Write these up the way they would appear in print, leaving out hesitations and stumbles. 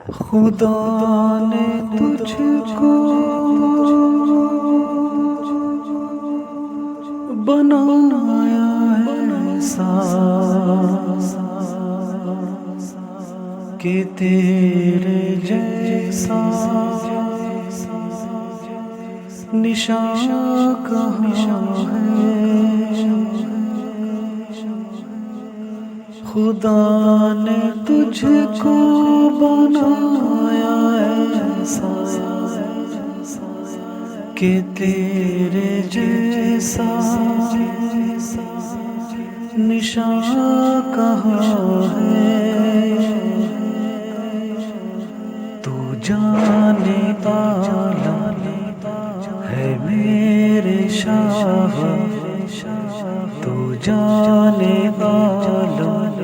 خدا نے تجھ کو بنایا ایسا کہ تیرے جیسا نشان کہاں ہے۔ خدا نے تجھ کو بنایا ایسا کہ تیرے جیسا نشان کہاں ہے۔ تو جانے عالم ہے میرے شاہ، تو جانے عالم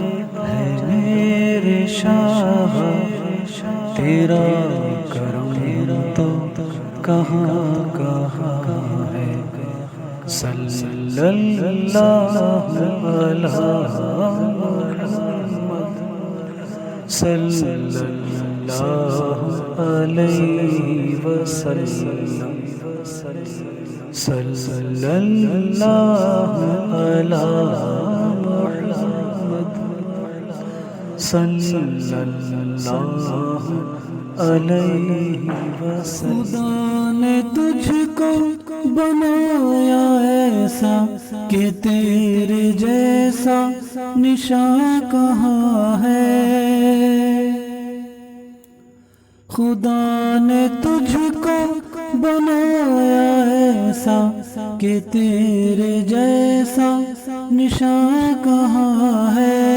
ہے میرے شاہ، تیرا کرم تو کہاں کہاں ہے۔ صلی اللہ علی محمد، صلی اللہ علیہ وسلم، صلی اللہ علی محمد، صلی اللہ علیہ وسلم۔ خدا نے تجھ کو بنایا ایسا کہ تیرے جیسا نشان کہاں ہے۔ خدا نے تجھ کو بنایا ایسا کہ تیرے جیسا نشان کہاں ہے۔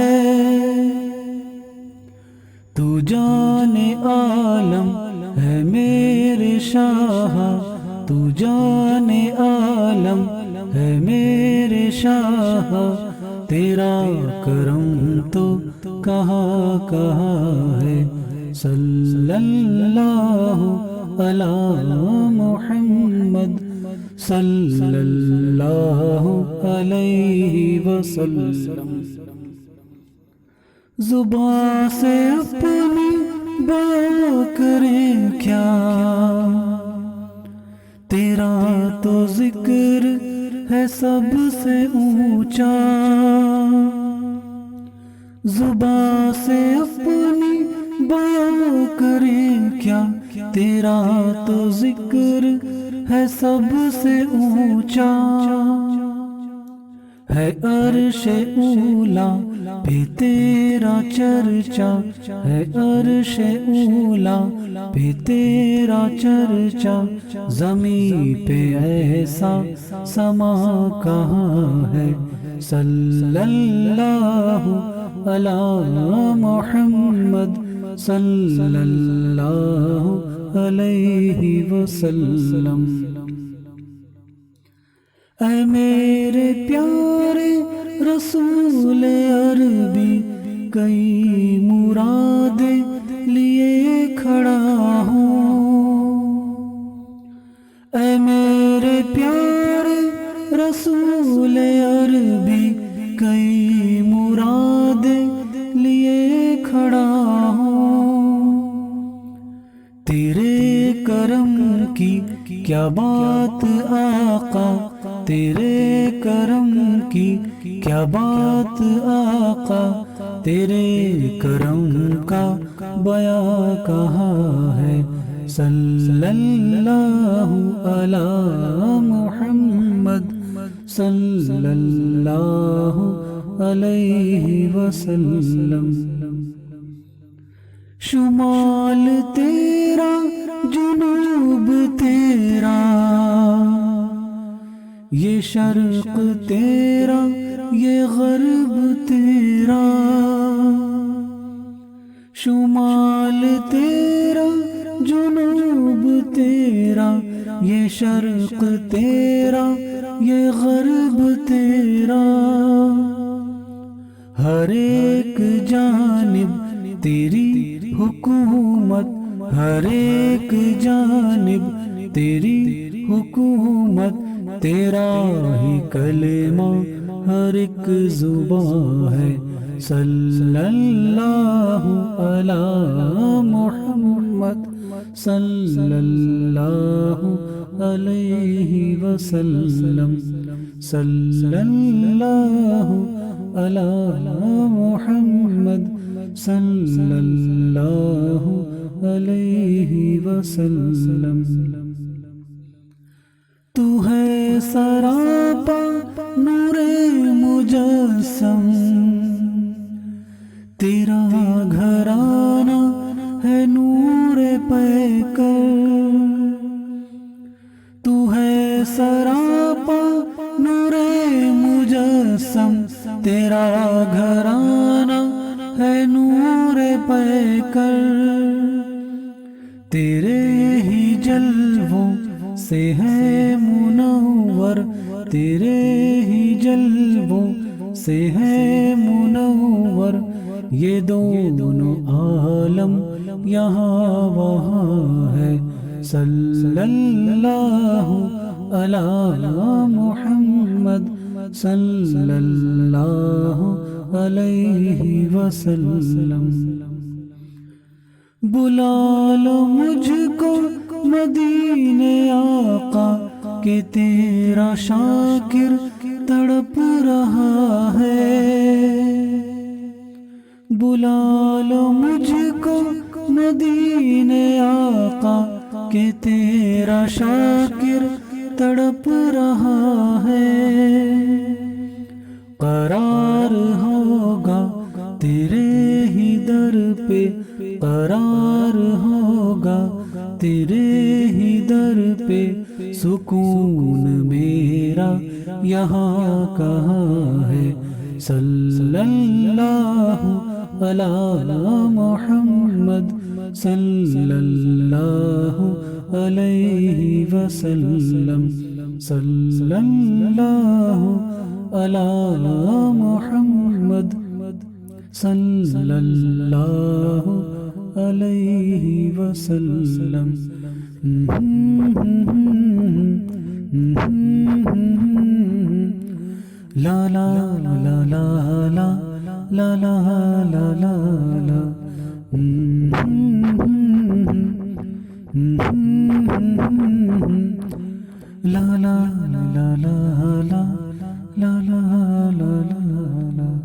تو جان عالم ہے میرے شاہ، تو جان عالم ہے میرے شاہ، تیرا کرم تو کہاں کہاں ہے۔ صلی اللہ علی محمد، صلی اللہ علیہ وسلم۔ زبان سے اپنی بیان کریں کیا، تیرا تو ذکر ہے سب سے اونچا۔ زبان سے اپنی بیان کریں کیا، تیرا تو ذکر ہے سب سے اونچا۔ ہے عرش اولا پہ تیرا چرچا، ہے عرش اولا پہ تیرا چرچا، زمین پہ ایسا سما کہاں ہے۔ صلی اللہ علی محمد، صلی اللہ علیہ وسلم۔ اے میرے پیارے رسول عربی، کئی مرادیں لیے کھڑا ہوں۔ اے میرے پیارے رسول عربی، کئی مرادیں لیے کھڑا ہوں۔ تیرے کرم کی کیا بات آقا، تیرے کرم کی کیا بات آقا، تیرے کرم کا بیان کہاں ہے۔ صلی اللہ علی محمد، صلی اللہ علیہ وسلم۔ شمال تیرا جنوب تیرا، یہ شرق تیرا یہ غرب تیرا۔ شمال تیرا جنوب تیرا، یہ شرق تیرا یہ غرب تیرا۔ ہر ایک جانب تیری حکومت، ہر ایک جانب تیری حکومت، تیرا ہی کلمہ ہر ایک زبان ہے۔ صلی اللہ علی محمد صلی اللہ علیہ وسلم صلی اللہ علی محمد صلی اللہ علیہ وسلم تو ہے سراپا نور مجسم تیرا گھرانہ ہے نور پیکر تو ہے سراپا نور مجسم تیرا گھرانہ ہے نور پیکر تیرے ہی جلووں سے ہے منور تیرے ہی جلووں سے ہے منور یہ دونوں عالم یہاں وہاں ہے صلی اللہ علی محمد صلی اللہ علیہ وسلم بلا لو مجھ کو مدینے آقا کہ تیرا شاکر تڑپ رہا ہے بلا لو مجھ کو مدینے آقا کہ تیرا شاکر تڑپ رہا ہے قرار ہوگا تیرے ہی در پہ قرار ہوگا تیرے ہی در پہ سکون میرا یہاں کہاں ہے صلی اللہ علی محمد صلی اللہ علیہ وسلم صلی اللہ علی محمد صلی اللہ علیہ وسلم لا لا لا لا لا لا لا لا لا لا لا لا لا لا لا لا لا